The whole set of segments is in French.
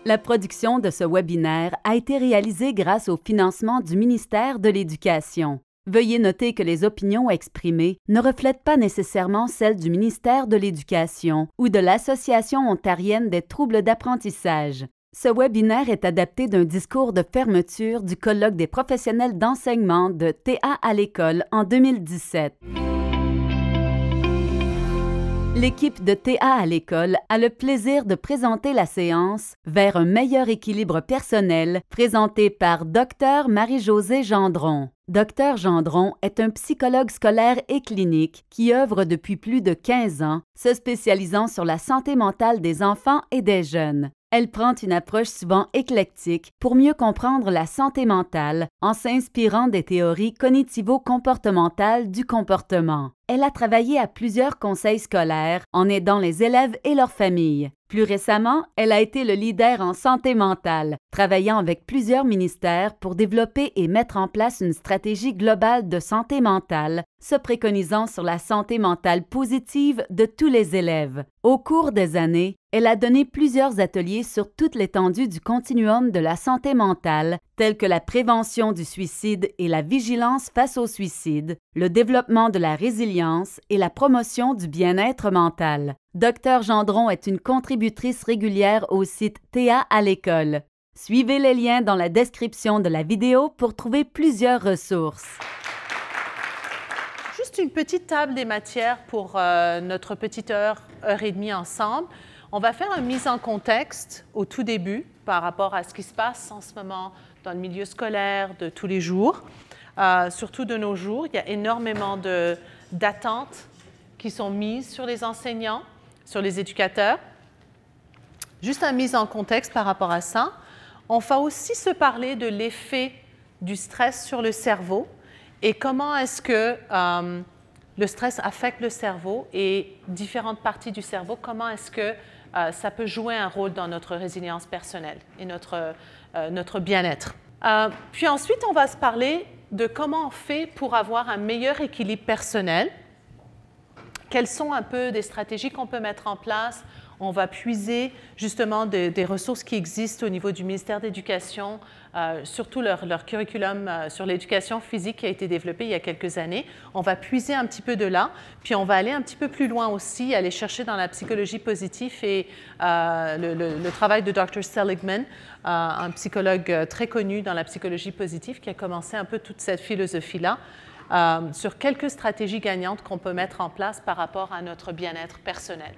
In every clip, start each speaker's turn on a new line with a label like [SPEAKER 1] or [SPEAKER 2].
[SPEAKER 1] La production de ce webinaire a été réalisée grâce au financement du ministère de l'Éducation. Veuillez noter que les opinions exprimées ne reflètent pas nécessairement celles du ministère de l'Éducation ou de l'Association ontarienne des troubles d'apprentissage. Ce webinaire est adapté d'un discours de fermeture du colloque des professionnels d'enseignement de TA à l'école en 2017. L'équipe de TA à l'école a le plaisir de présenter la séance « Vers un meilleur équilibre personnel » présentée par Dr Marie-Josée Gendron. Dr Gendron est un psychologue scolaire et clinique qui œuvre depuis plus de 15 ans, se spécialisant sur la santé mentale des enfants et des jeunes. Elle prend une approche souvent éclectique pour mieux comprendre la santé mentale en s'inspirant des théories cognitivo-comportementales du comportement. Elle a travaillé à plusieurs conseils scolaires en aidant les élèves et leurs familles. Plus récemment, elle a été le leader en santé mentale, travaillant avec plusieurs ministères pour développer et mettre en place une stratégie globale de santé mentale, se préconisant sur la santé mentale positive de tous les élèves. Au cours des années, elle a donné plusieurs ateliers sur toute l'étendue du continuum de la santé mentale, tels que la prévention du suicide et la vigilance face au suicide, le développement de la résilience et la promotion du bien-être mental. Dr Gendron est une contributrice régulière au site TA à l'école. Suivez les liens dans la description de la vidéo pour trouver plusieurs ressources.
[SPEAKER 2] Juste une petite table des matières pour notre petite heure et demie ensemble. On va faire une mise en contexte au tout début par rapport à ce qui se passe en ce moment dans le milieu scolaire de tous les jours. Surtout de nos jours, il y a énormément d'attentes qui sont mises sur les enseignants, sur les éducateurs. Juste une mise en contexte par rapport à ça. On va aussi se parler de l'effet du stress sur le cerveau et comment est-ce que le stress affecte le cerveau et différentes parties du cerveau, comment est-ce que ça peut jouer un rôle dans notre résilience personnelle et notre bien-être. Puis ensuite, on va se parler de comment on fait pour avoir un meilleur équilibre personnel. Quelles sont un peu des stratégies qu'on peut mettre en place? On va puiser justement des ressources qui existent au niveau du ministère de l'Éducation, surtout leur curriculum sur l'éducation physique qui a été développé il y a quelques années. On va puiser un petit peu de là, puis on va aller un petit peu plus loin aussi, aller chercher dans la psychologie positive et le travail de Dr. Seligman, un psychologue très connu dans la psychologie positive qui a commencé un peu toute cette philosophie-là. Sur quelques stratégies gagnantes qu'on peut mettre en place par rapport à notre bien-être personnel.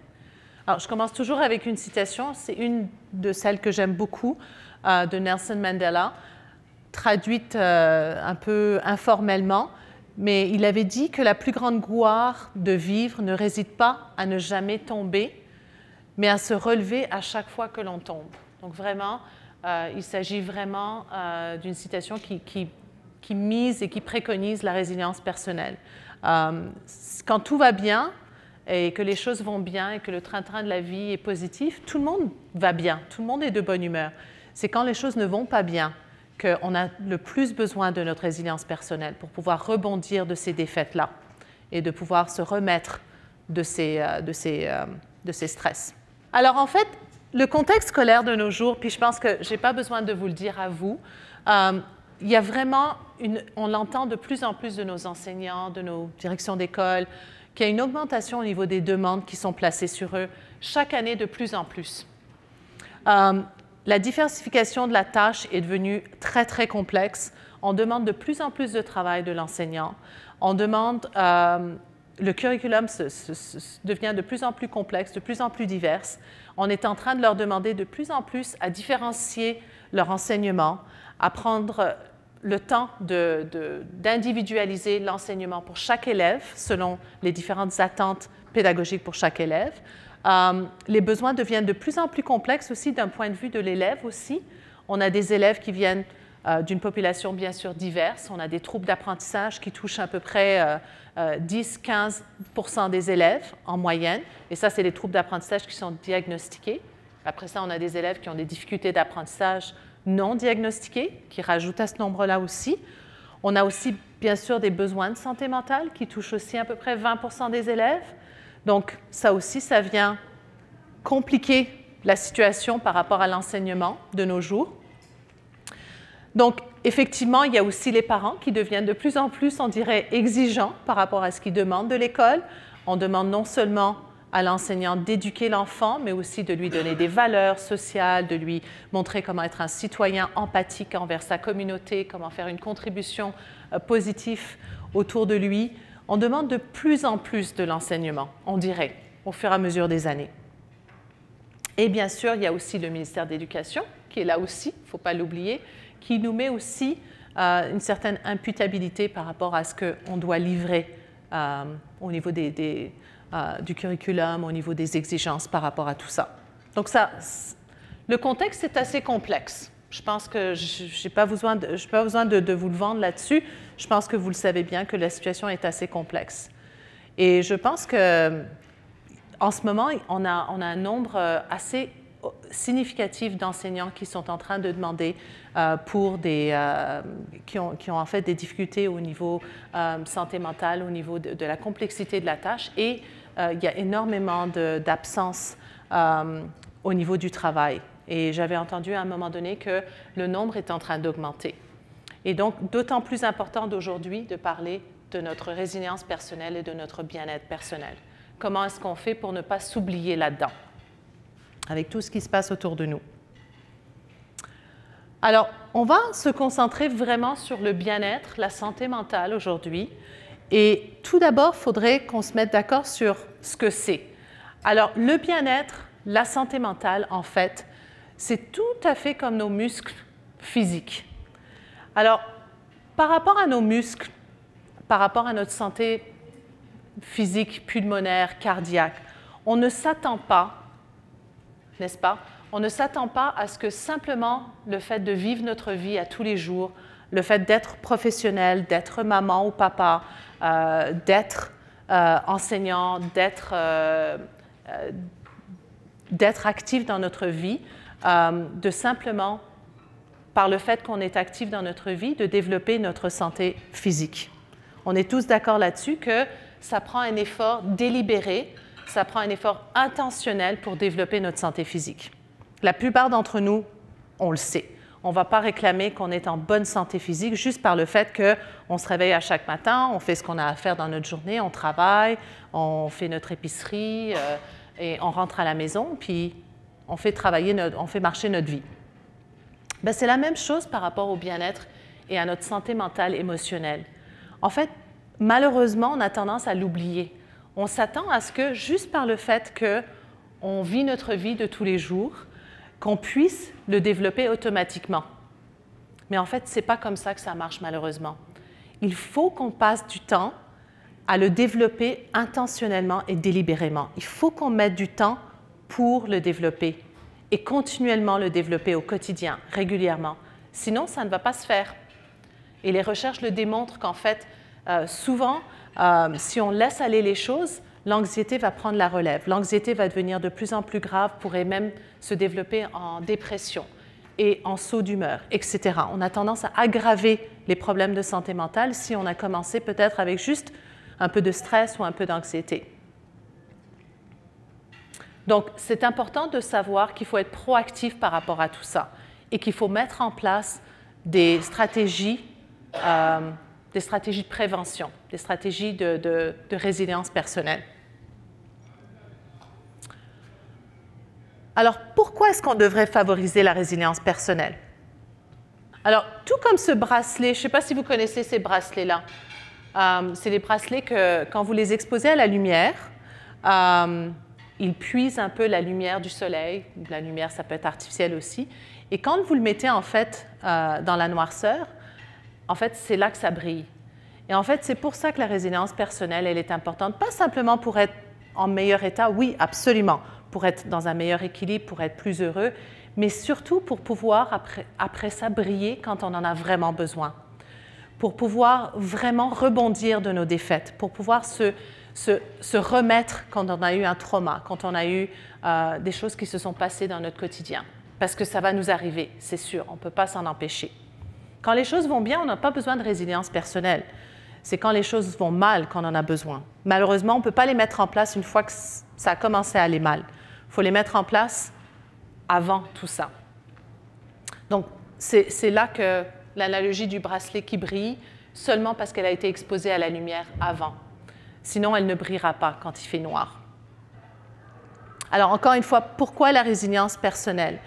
[SPEAKER 2] Alors, je commence toujours avec une citation, c'est une de celles que j'aime beaucoup, de Nelson Mandela, traduite un peu informellement, mais il avait dit que la plus grande gloire de vivre ne réside pas à ne jamais tomber, mais à se relever à chaque fois que l'on tombe. Donc vraiment, il s'agit vraiment d'une citation qui mise et qui préconise la résilience personnelle. Quand tout va bien et que les choses vont bien et que le train-train de la vie est positif, tout le monde va bien, tout le monde est de bonne humeur. C'est quand les choses ne vont pas bien qu'on a le plus besoin de notre résilience personnelle pour pouvoir rebondir de ces défaites-là et de pouvoir se remettre de ces stress. Alors en fait, le contexte scolaire de nos jours, puis je pense que je n'ai pas besoin de vous le dire à vous, il y a vraiment, on l'entend de plus en plus de nos enseignants, de nos directions d'école, qu'il y a une augmentation au niveau des demandes qui sont placées sur eux chaque année de plus en plus. La diversification de la tâche est devenue très, très complexe. On demande de plus en plus de travail de l'enseignant. On demande, le curriculum devient de plus en plus complexe, de plus en plus divers. On est en train de leur demander de plus en plus à différencier leur enseignement, à prendre le temps d'individualiser l'enseignement pour chaque élève selon les différentes attentes pédagogiques pour chaque élève. Les besoins deviennent de plus en plus complexes aussi d'un point de vue de l'élève aussi. On a des élèves qui viennent d'une population bien sûr diverse. On a des troubles d'apprentissage qui touchent à peu près 10-15% des élèves en moyenne. Et ça, c'est les troubles d'apprentissage qui sont diagnostiqués. Après ça, on a des élèves qui ont des difficultés d'apprentissage non diagnostiqués, qui rajoutent à ce nombre-là aussi. On a aussi, bien sûr, des besoins de santé mentale qui touchent aussi à peu près 20% des élèves. Donc, ça aussi, ça vient compliquer la situation par rapport à l'enseignement de nos jours. Donc, effectivement, il y a aussi les parents qui deviennent de plus en plus, on dirait, exigeants par rapport à ce qu'ils demandent de l'école. On demande non seulement à l'enseignant d'éduquer l'enfant, mais aussi de lui donner des valeurs sociales, de lui montrer comment être un citoyen empathique envers sa communauté, comment faire une contribution positive autour de lui. On demande de plus en plus de l'enseignement, on dirait, au fur et à mesure des années. Et bien sûr, il y a aussi le ministère de l'Éducation, qui est là aussi, il ne faut pas l'oublier, qui nous met aussi une certaine imputabilité par rapport à ce qu'on doit livrer au niveau du curriculum, au niveau des exigences par rapport à tout ça. Donc le contexte est assez complexe. Je pense que je n'ai pas besoin de vous le vendre là-dessus. Je pense que vous le savez bien que la situation est assez complexe. Et je pense qu'en ce moment, on a un nombre assez significatif d'enseignants qui sont en train de demander qui ont en fait des difficultés au niveau santé mentale, au niveau de la complexité de la tâche, et il y a énormément d'absences au niveau du travail. Et j'avais entendu à un moment donné que le nombre est en train d'augmenter. Et donc, d'autant plus important d'aujourd'hui de parler de notre résilience personnelle et de notre bien-être personnel. Comment est-ce qu'on fait pour ne pas s'oublier là-dedans, avec tout ce qui se passe autour de nous? Alors, on va se concentrer vraiment sur le bien-être, la santé mentale aujourd'hui. Et tout d'abord, il faudrait qu'on se mette d'accord sur ce que c'est. Alors, le bien-être, la santé mentale, en fait, c'est tout à fait comme nos muscles physiques. Alors, par rapport à nos muscles, par rapport à notre santé physique, pulmonaire, cardiaque, on ne s'attend pas, n'est-ce pas? On ne s'attend pas à ce que simplement le fait de vivre notre vie à tous les jours, le fait d'être professionnel, d'être maman ou papa, d'être enseignant, d'être actif dans notre vie, de simplement, par le fait qu'on est actif dans notre vie, de développer notre santé physique. On est tous d'accord là-dessus que ça prend un effort délibéré, ça prend un effort intentionnel pour développer notre santé physique. La plupart d'entre nous, on le sait. On ne va pas réclamer qu'on est en bonne santé physique juste par le fait qu'on se réveille à chaque matin, on fait ce qu'on a à faire dans notre journée, on travaille, on fait notre épicerie et on rentre à la maison, puis on fait marcher notre vie. Ben, c'est la même chose par rapport au bien-être et à notre santé mentale émotionnelle. En fait, malheureusement, on a tendance à l'oublier. On s'attend à ce que, juste par le fait qu'on vit notre vie de tous les jours, qu'on puisse le développer automatiquement. Mais en fait, ce n'est pas comme ça que ça marche, malheureusement. Il faut qu'on passe du temps à le développer intentionnellement et délibérément. Il faut qu'on mette du temps pour le développer et continuellement le développer au quotidien, régulièrement. Sinon, ça ne va pas se faire. Et les recherches le démontrent qu'en fait, souvent, si on laisse aller les choses, l'anxiété va prendre la relève. L'anxiété va devenir de plus en plus grave, pourrait même se développer en dépression et en saut d'humeur, etc. On a tendance à aggraver les problèmes de santé mentale si on a commencé peut-être avec juste un peu de stress ou un peu d'anxiété. Donc, c'est important de savoir qu'il faut être proactif par rapport à tout ça et qu'il faut mettre en place des stratégies de prévention, des stratégies de résilience personnelle. Alors, pourquoi est-ce qu'on devrait favoriser la résilience personnelle? Alors, tout comme ce bracelet, je ne sais pas si vous connaissez ces bracelets-là. C'est des bracelets que, quand vous les exposez à la lumière, ils puisent un peu la lumière du soleil. La lumière, ça peut être artificielle aussi. Et quand vous le mettez, en fait, dans la noirceur, en fait, c'est là que ça brille. Et en fait, c'est pour ça que la résilience personnelle, elle est importante. Pas simplement pour être en meilleur état, oui, absolument, pour être dans un meilleur équilibre, pour être plus heureux, mais surtout pour pouvoir, après ça, briller quand on en a vraiment besoin. Pour pouvoir vraiment rebondir de nos défaites, pour pouvoir se remettre quand on a eu un trauma, quand on a eu des choses qui se sont passées dans notre quotidien. Parce que ça va nous arriver, c'est sûr, on ne peut pas s'en empêcher. Quand les choses vont bien, on n'a pas besoin de résilience personnelle. C'est quand les choses vont mal qu'on en a besoin. Malheureusement, on ne peut pas les mettre en place une fois que ça a commencé à aller mal. Il faut les mettre en place avant tout ça. Donc, c'est là que l'analogie du bracelet qui brille, seulement parce qu'elle a été exposée à la lumière avant. Sinon, elle ne brillera pas quand il fait noir. Alors, encore une fois, pourquoi la résilience personnelle?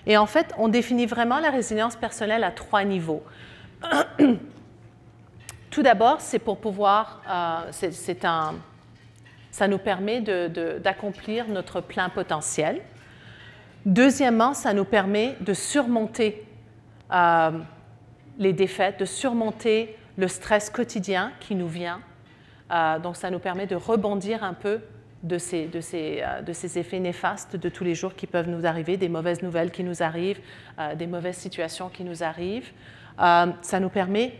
[SPEAKER 2] Et en fait, on définit vraiment la résilience personnelle à 3 niveaux. Tout d'abord, c'est pour pouvoir, ça nous permet d'accomplir notre plein potentiel. Deuxièmement, ça nous permet de surmonter les défaites, de surmonter le stress quotidien qui nous vient. Donc, ça nous permet de rebondir un peu de ces effets néfastes de tous les jours qui peuvent nous arriver, des mauvaises nouvelles qui nous arrivent, des mauvaises situations qui nous arrivent. Ça nous permet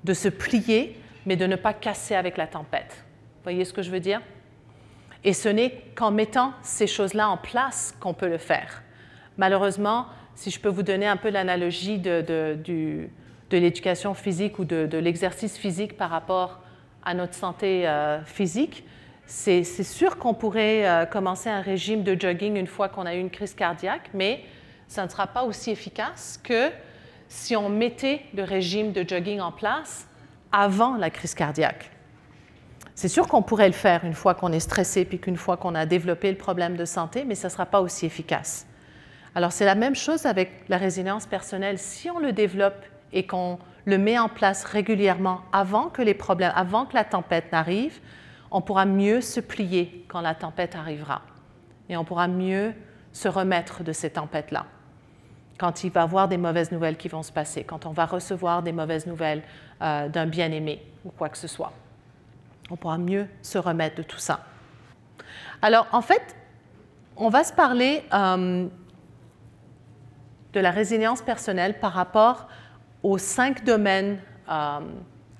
[SPEAKER 2] de se plier, mais de ne pas casser avec la tempête. Vous voyez ce que je veux dire? Et ce n'est qu'en mettant ces choses-là en place qu'on peut le faire. Malheureusement, si je peux vous donner un peu l'analogie de l'éducation physique ou de l'exercice physique par rapport à notre santé physique, c'est sûr qu'on pourrait commencer un régime de jogging une fois qu'on a eu une crise cardiaque, mais ça ne sera pas aussi efficace que si on mettait le régime de jogging en place avant la crise cardiaque. C'est sûr qu'on pourrait le faire une fois qu'on est stressé puis qu'une fois qu'on a développé le problème de santé, mais ça ne sera pas aussi efficace. Alors, c'est la même chose avec la résilience personnelle. Si on le développe et qu'on le met en place régulièrement avant que les problèmes, avant que la tempête n'arrive, on pourra mieux se plier quand la tempête arrivera. Et on pourra mieux se remettre de ces tempêtes-là. Quand il va y avoir des mauvaises nouvelles qui vont se passer, quand on va recevoir des mauvaises nouvelles d'un bien-aimé ou quoi que ce soit. On pourra mieux se remettre de tout ça. Alors, en fait, on va se parler de la résilience personnelle par rapport aux 5 domaines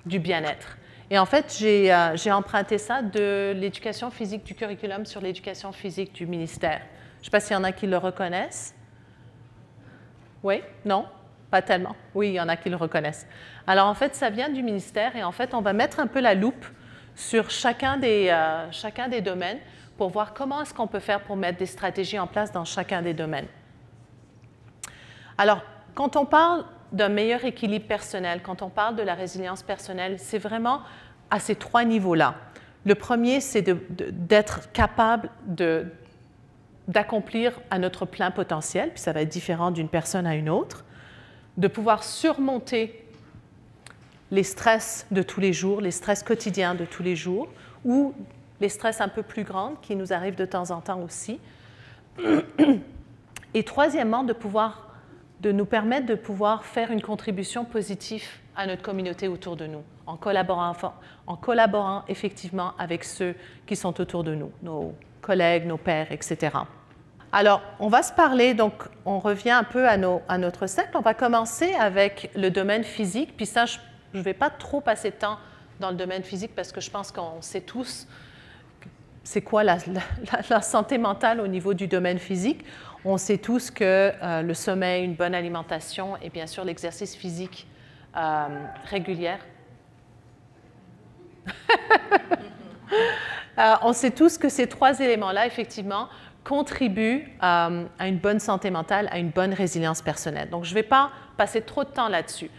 [SPEAKER 2] du bien-être. Et en fait, j'ai emprunté ça de l'éducation physique, du curriculum sur l'éducation physique du ministère. Je ne sais pas s'il y en a qui le reconnaissent. Oui? Non? Pas tellement. Oui, il y en a qui le reconnaissent. Alors, en fait, ça vient du ministère et en fait, on va mettre un peu la loupe sur chacun des domaines pour voir comment est-ce qu'on peut faire pour mettre des stratégies en place dans chacun des domaines. Alors, quand on parle d'un meilleur équilibre personnel, quand on parle de la résilience personnelle, c'est vraiment à ces 3 niveaux-là. Le premier, c'est d'être capable d'accomplir à notre plein potentiel, puis ça va être différent d'une personne à une autre, de pouvoir surmonter les stress de tous les jours, les stress quotidiens de tous les jours, ou les stress un peu plus grands qui nous arrivent de temps en temps aussi. Et troisièmement, de nous permettre de pouvoir faire une contribution positive à notre communauté autour de nous, en collaborant effectivement avec ceux qui sont autour de nous, nos collègues, nos pairs, etc. Alors, on va se parler, donc on revient un peu à notre cercle. On va commencer avec le domaine physique, puis ça, je ne vais pas trop passer de temps dans le domaine physique parce que je pense qu'on sait tous c'est quoi la santé mentale au niveau du domaine physique. On sait tous que le sommeil, une bonne alimentation et bien sûr l'exercice physique régulier. On sait tous que ces 3 éléments-là, effectivement, contribuent à une bonne santé mentale, à une bonne résilience personnelle. Donc, je ne vais pas passer trop de temps là-dessus.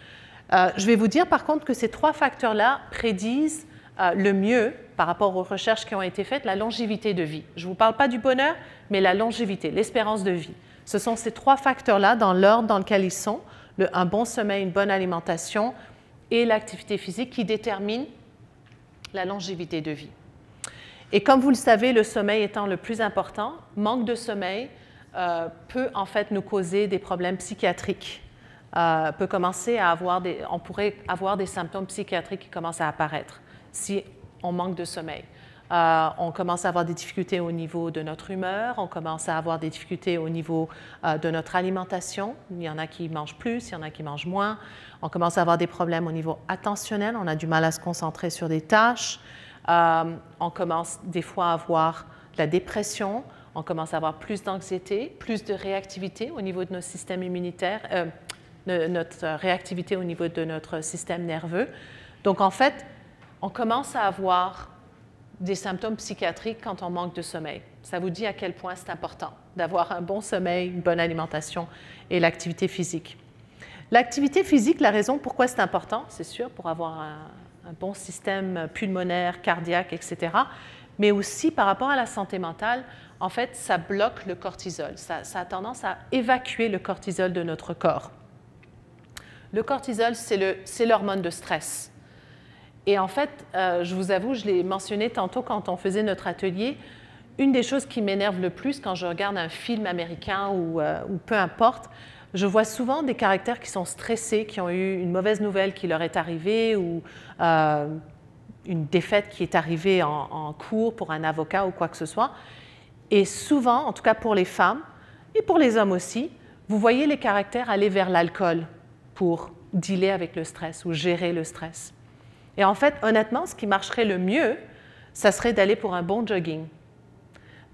[SPEAKER 2] Je vais vous dire, par contre, que ces 3 facteurs-là prédisent le mieux, par rapport aux recherches qui ont été faites, la longévité de vie. Je ne vous parle pas du bonheur, mais la longévité, l'espérance de vie. Ce sont ces 3 facteurs-là, dans l'ordre dans lequel ils sont, un bon sommeil, une bonne alimentation et l'activité physique qui déterminent la longévité de vie. Et comme vous le savez, le sommeil étant le plus important, manque de sommeil peut en fait nous causer des problèmes psychiatriques. Peut commencer à on pourrait avoir des symptômes psychiatriques qui commencent à apparaître si on manque de sommeil. On commence à avoir des difficultés au niveau de notre humeur, on commence à avoir des difficultés au niveau de notre alimentation. Il y en a qui mangent plus, il y en a qui mangent moins. On commence à avoir des problèmes au niveau attentionnel, on a du mal à se concentrer sur des tâches. On commence des fois à avoir de la dépression, on commence à avoir plus d'anxiété, plus de réactivité au niveau de notre système immunitaire, notre réactivité au niveau de notre système nerveux. Donc, en fait, on commence à avoir des symptômes psychiatriques quand on manque de sommeil. Ça vous dit à quel point c'est important d'avoir un bon sommeil, une bonne alimentation et l'activité physique. L'activité physique, la raison pourquoi c'est important, c'est sûr, pour avoir un bon système pulmonaire, cardiaque, etc., mais aussi par rapport à la santé mentale, en fait, ça bloque le cortisol. Ça a tendance à évacuer le cortisol de notre corps. Le cortisol, c'est l'hormone de stress. Et en fait, je vous avoue, je l'ai mentionné tantôt quand on faisait notre atelier, une des choses qui m'énerve le plus quand je regarde un film américain ou peu importe, je vois souvent des caractères qui sont stressés, qui ont eu une mauvaise nouvelle qui leur est arrivée ou une défaite qui est arrivée en cours pour un avocat ou quoi que ce soit. Et souvent, en tout cas pour les femmes et pour les hommes aussi, vous voyez les caractères aller vers l'alcool pour dealer avec le stress ou gérer le stress. Et en fait, honnêtement, ce qui marcherait le mieux, ça serait d'aller pour un bon jogging.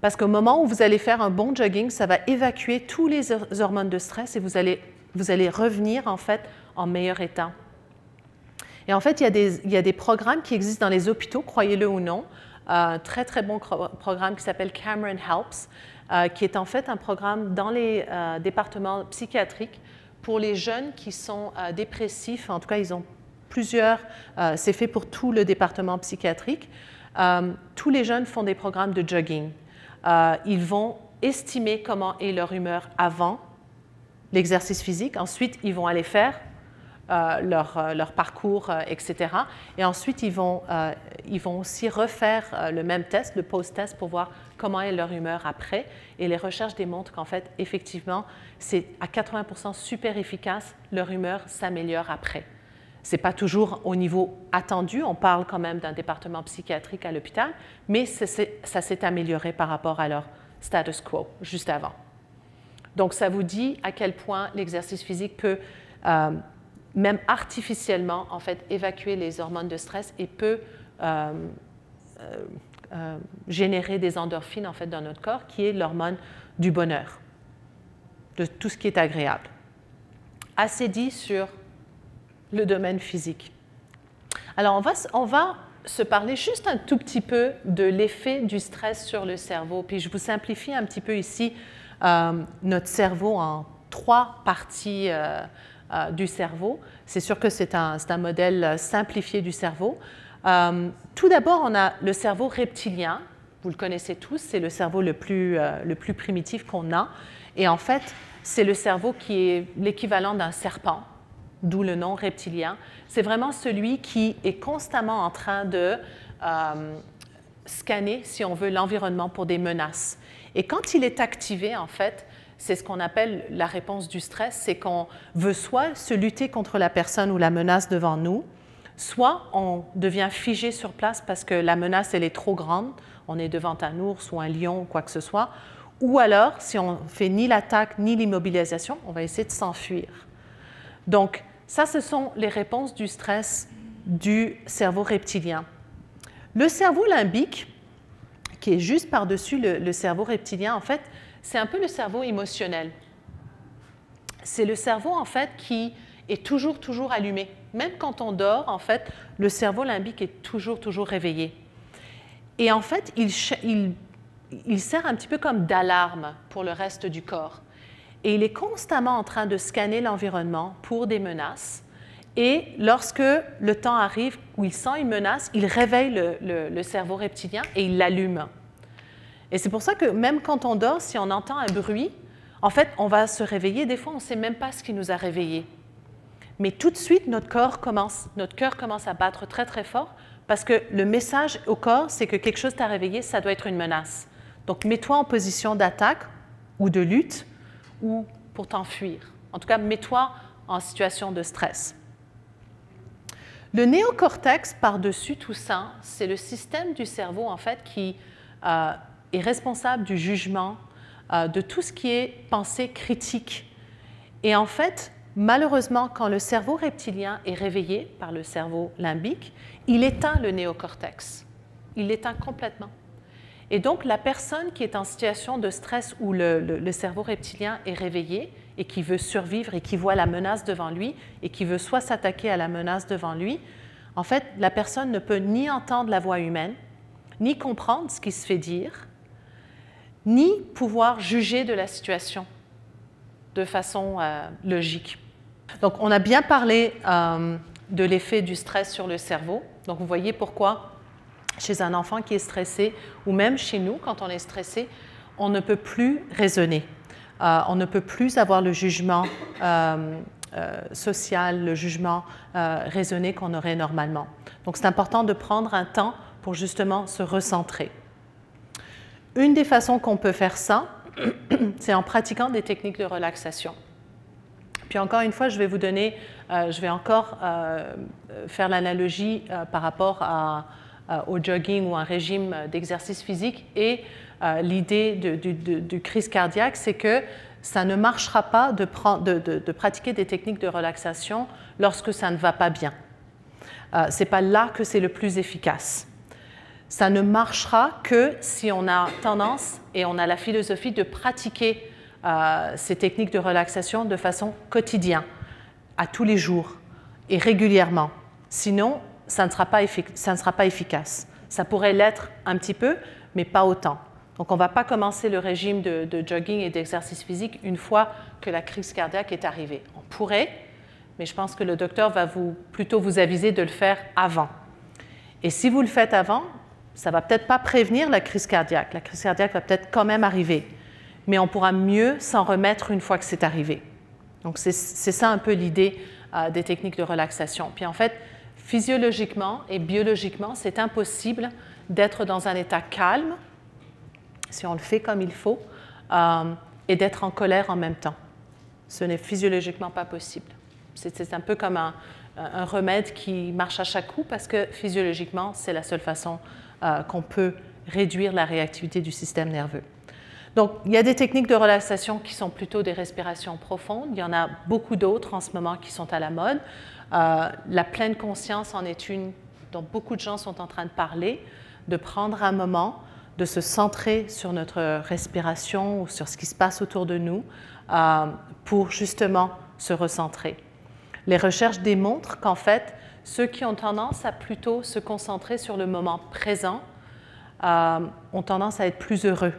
[SPEAKER 2] Parce qu'au moment où vous allez faire un bon jogging, ça va évacuer tous les hormones de stress et vous allez revenir en fait en meilleur état. Et en fait, il y a des programmes qui existent dans les hôpitaux, croyez-le ou non, un très très bon programme qui s'appelle Cameron Helps, qui est en fait un programme dans les départements psychiatriques pour les jeunes qui sont dépressifs. En tout cas, ils ont plusieurs, c'est fait pour tout le département psychiatrique. Tous les jeunes font des programmes de jogging. Ils vont estimer comment est leur humeur avant l'exercice physique. Ensuite, ils vont aller faire leur parcours, etc. Et ensuite, ils vont aussi refaire le même test, le post-test, pour voir comment est leur humeur après. Et les recherches démontrent qu'en fait, effectivement, c'est à 80% super efficace. Leur humeur s'améliore après. Ce n'est pas toujours au niveau attendu, on parle quand même d'un département psychiatrique à l'hôpital, mais ça s'est amélioré par rapport à leur status quo juste avant. Donc, ça vous dit à quel point l'exercice physique peut, même artificiellement, en fait, évacuer les hormones de stress et peut générer des endorphines, en fait, dans notre corps, qui est l'hormone du bonheur, de tout ce qui est agréable. Assez dit sur le domaine physique. Alors, on va se parler juste un tout petit peu de l'effet du stress sur le cerveau. Puis, je vous simplifie un petit peu ici notre cerveau en 3 parties du cerveau. C'est sûr que c'est un modèle simplifié du cerveau. Tout d'abord, on a le cerveau reptilien. Vous le connaissez tous, c'est le cerveau le plus primitif qu'on a. Et en fait, c'est le cerveau qui est l'équivalent d'un serpent, d'où le nom reptilien. C'est vraiment celui qui est constamment en train de scanner, si on veut, l'environnement pour des menaces. Et quand il est activé, en fait, c'est ce qu'on appelle la réponse du stress, c'est qu'on veut soit se lutter contre la personne ou la menace devant nous, soit on devient figé sur place parce que la menace, elle est trop grande, on est devant un ours ou un lion ou quoi que ce soit, ou alors, si on ne fait ni l'attaque ni l'immobilisation, on va essayer de s'enfuir. Donc, ça, ce sont les réponses du stress du cerveau reptilien. Le cerveau limbique, qui est juste par-dessus le cerveau reptilien, en fait, c'est un peu le cerveau émotionnel. C'est le cerveau, en fait, qui est toujours allumé. Même quand on dort, en fait, le cerveau limbique est toujours réveillé. Et en fait, il sert un petit peu comme d'alarme pour le reste du corps. Et il est constamment en train de scanner l'environnement pour des menaces. Et lorsque le temps arrive où il sent une menace, il réveille le cerveau reptilien et il l'allume. Et c'est pour ça que même quand on dort, si on entend un bruit, en fait, on va se réveiller. Des fois, on ne sait même pas ce qui nous a réveillés. Mais tout de suite, notre cœur commence à battre très fort parce que le message au corps, c'est que quelque chose t'a réveillé, ça doit être une menace. Donc, mets-toi en position d'attaque ou de lutte ou pour t'enfuir. En tout cas, mets-toi en situation de stress. Le néocortex, par-dessus tout ça, c'est le système du cerveau, en fait, qui est responsable du jugement, de tout ce qui est pensée critique. Et en fait, malheureusement, quand le cerveau reptilien est réveillé par le cerveau limbique, il éteint le néocortex. Il l'éteint complètement. Et donc, la personne qui est en situation de stress où le cerveau reptilien est réveillé et qui veut survivre et qui voit la menace devant lui et qui veut soit s'attaquer à la menace devant lui, en fait, la personne ne peut ni entendre la voix humaine, ni comprendre ce qui se fait dire, ni pouvoir juger de la situation de façon logique. Donc, on a bien parlé de l'effet du stress sur le cerveau. Donc, vous voyez pourquoi chez un enfant qui est stressé, ou même chez nous, quand on est stressé, on ne peut plus raisonner. On ne peut plus avoir le jugement social, le jugement raisonné qu'on aurait normalement. Donc, c'est important de prendre un temps pour justement se recentrer. Une des façons qu'on peut faire ça, c'est en pratiquant des techniques de relaxation. Puis encore une fois, je vais vous donner, je vais encore faire l'analogie par rapport au jogging ou un régime d'exercice physique et l'idée du crise cardiaque, c'est que ça ne marchera pas de pratiquer des techniques de relaxation lorsque ça ne va pas bien. Ce n'est pas là que c'est le plus efficace. Ça ne marchera que si on a tendance et on a la philosophie de pratiquer ces techniques de relaxation de façon quotidienne, à tous les jours et régulièrement. Sinon, ça ne sera pas efficace. Ça pourrait l'être un petit peu, mais pas autant. Donc, on ne va pas commencer le régime de jogging et d'exercice physique une fois que la crise cardiaque est arrivée. On pourrait, mais je pense que le docteur va plutôt vous aviser de le faire avant. Et si vous le faites avant, ça ne va peut-être pas prévenir la crise cardiaque. La crise cardiaque va peut-être quand même arriver, mais on pourra mieux s'en remettre une fois que c'est arrivé. Donc, c'est ça un peu l'idée des techniques de relaxation. Puis en fait, physiologiquement et biologiquement, c'est impossible d'être dans un état calme, si on le fait comme il faut, et d'être en colère en même temps. Ce n'est physiologiquement pas possible. C'est un peu comme un remède qui marche à chaque coup parce que physiologiquement, c'est la seule façon qu'on peut réduire la réactivité du système nerveux. Donc, il y a des techniques de relaxation qui sont plutôt des respirations profondes. Il y en a beaucoup d'autres en ce moment qui sont à la mode. La pleine conscience en est une dont beaucoup de gens sont en train de parler, de prendre un moment, de se centrer sur notre respiration ou sur ce qui se passe autour de nous pour justement se recentrer. Les recherches démontrent qu'en fait, ceux qui ont tendance à plutôt se concentrer sur le moment présent ont tendance à être plus heureux.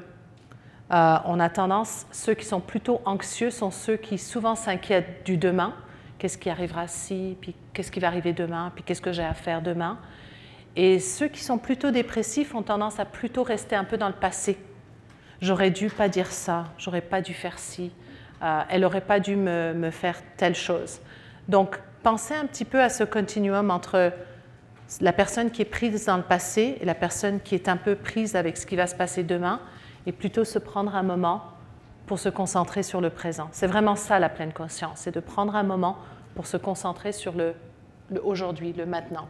[SPEAKER 2] Ceux qui sont plutôt anxieux sont ceux qui souvent s'inquiètent du demain. Qu'est-ce qui arrivera si, puis qu'est-ce qui va arriver demain, puis qu'est-ce que j'ai à faire demain. Et ceux qui sont plutôt dépressifs ont tendance à plutôt rester un peu dans le passé. J'aurais dû pas dire ça, j'aurais pas dû faire ci, elle aurait pas dû me faire telle chose. Donc, pensez un petit peu à ce continuum entre la personne qui est prise dans le passé et la personne qui est un peu prise avec ce qui va se passer demain, et plutôt se prendre un moment pour se concentrer sur le présent. C'est vraiment ça la pleine conscience, c'est de prendre un moment pour se concentrer sur le aujourd'hui, le maintenant.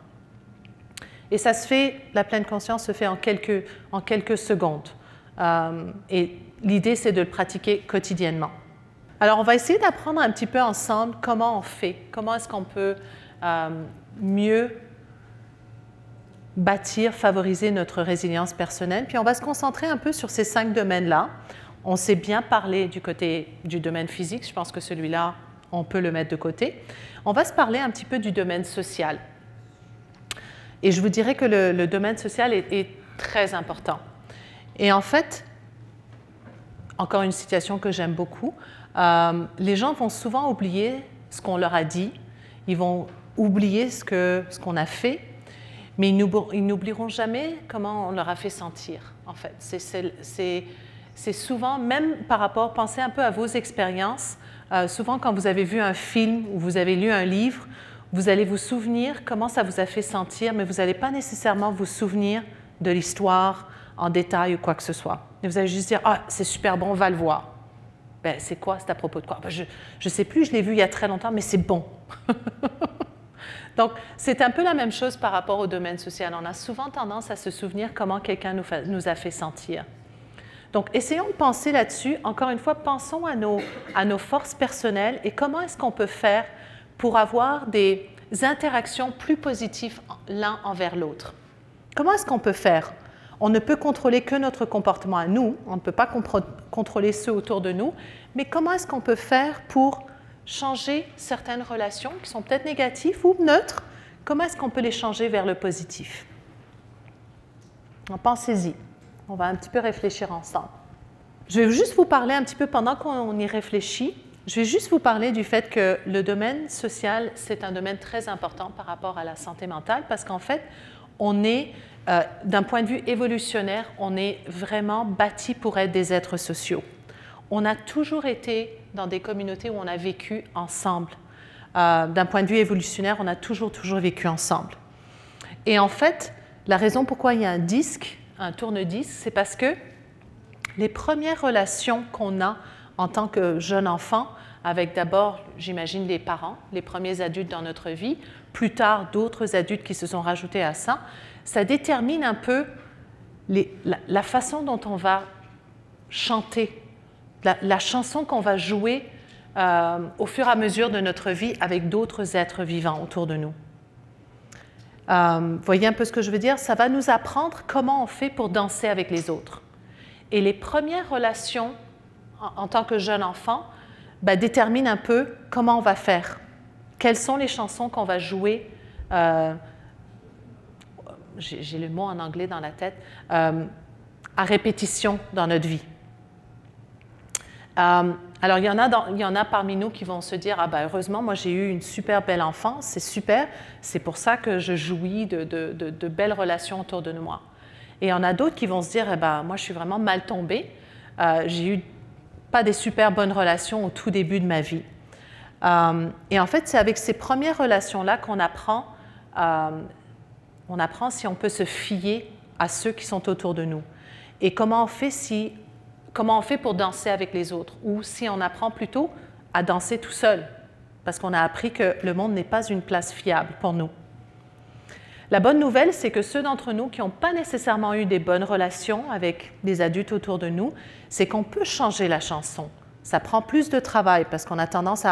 [SPEAKER 2] Et ça se fait, la pleine conscience se fait en quelques secondes. Et l'idée, c'est de le pratiquer quotidiennement. Alors, on va essayer d'apprendre un petit peu ensemble comment on fait, comment est-ce qu'on peut mieux bâtir, favoriser notre résilience personnelle. Puis on va se concentrer un peu sur ces 5 domaines-là. On s'est bien parlé du côté du domaine physique, je pense que celui-là, on peut le mettre de côté. On va se parler un petit peu du domaine social. Et je vous dirais que le domaine social est très important. Et en fait, encore une citation que j'aime beaucoup, les gens vont souvent oublier ce qu'on leur a dit, ils vont oublier ce qu'on a fait, mais ils n'oublieront jamais comment on leur a fait sentir, en fait. C'est souvent, même par rapport, pensez un peu à vos expériences, souvent quand vous avez vu un film ou vous avez lu un livre, vous allez vous souvenir comment ça vous a fait sentir, mais vous n'allez pas nécessairement vous souvenir de l'histoire en détail ou quoi que ce soit. Et vous allez juste dire « Ah, c'est super bon, on va le voir. » Ben, c'est quoi? C'est à propos de quoi? Ben, je ne sais plus, je l'ai vu il y a très longtemps, mais c'est bon. Donc, c'est un peu la même chose par rapport au domaine social. On a souvent tendance à se souvenir comment quelqu'un nous a fait sentir. Donc, essayons de penser là-dessus. Encore une fois, pensons à nos forces personnelles et comment est-ce qu'on peut faire pour avoir des interactions plus positives l'un envers l'autre. Comment est-ce qu'on peut faire? On ne peut contrôler que notre comportement à nous, on ne peut pas contrôler ceux autour de nous, mais comment est-ce qu'on peut faire pour changer certaines relations qui sont peut-être négatives ou neutres? Comment est-ce qu'on peut les changer vers le positif? Pensez-y. On va un petit peu réfléchir ensemble. Je vais juste vous parler un petit peu, pendant qu'on y réfléchit, je vais juste vous parler du fait que le domaine social, c'est un domaine très important par rapport à la santé mentale, parce qu'en fait, on est, d'un point de vue évolutionnaire, on est vraiment bâti pour être des êtres sociaux. On a toujours été dans des communautés où on a vécu ensemble. D'un point de vue évolutionnaire, on a toujours vécu ensemble. Et en fait, la raison pourquoi il y a un disque, un tourne-disque, c'est parce que les premières relations qu'on a en tant que jeune enfant, avec d'abord, j'imagine, les parents, les premiers adultes dans notre vie, plus tard d'autres adultes qui se sont rajoutés à ça, ça détermine un peu la façon dont on va chanter, la chanson qu'on va jouer au fur et à mesure de notre vie avec d'autres êtres vivants autour de nous. Voyez un peu ce que je veux dire? Ça va nous apprendre comment on fait pour danser avec les autres. Et les premières relations en tant que jeune enfant déterminent un peu comment on va faire. Quelles sont les chansons qu'on va jouer, j'ai le mot en anglais dans la tête, à répétition dans notre vie. Alors, il y en a parmi nous qui vont se dire « Ah ben heureusement, moi j'ai eu une super belle enfance, c'est super, c'est pour ça que je jouis de belles relations autour de moi. » Et il y en a d'autres qui vont se dire « Eh ben moi je suis vraiment mal tombée, j'ai eu pas des super bonnes relations au tout début de ma vie. » Et en fait, c'est avec ces premières relations-là qu'on apprend, si on peut se fier à ceux qui sont autour de nous. Et comment on fait pour danser avec les autres, ou si on apprend plutôt à danser tout seul, parce qu'on a appris que le monde n'est pas une place fiable pour nous. La bonne nouvelle, c'est que ceux d'entre nous qui n'ont pas nécessairement eu des bonnes relations avec des adultes autour de nous, c'est qu'on peut changer la chanson. Ça prend plus de travail, parce qu'on a tendance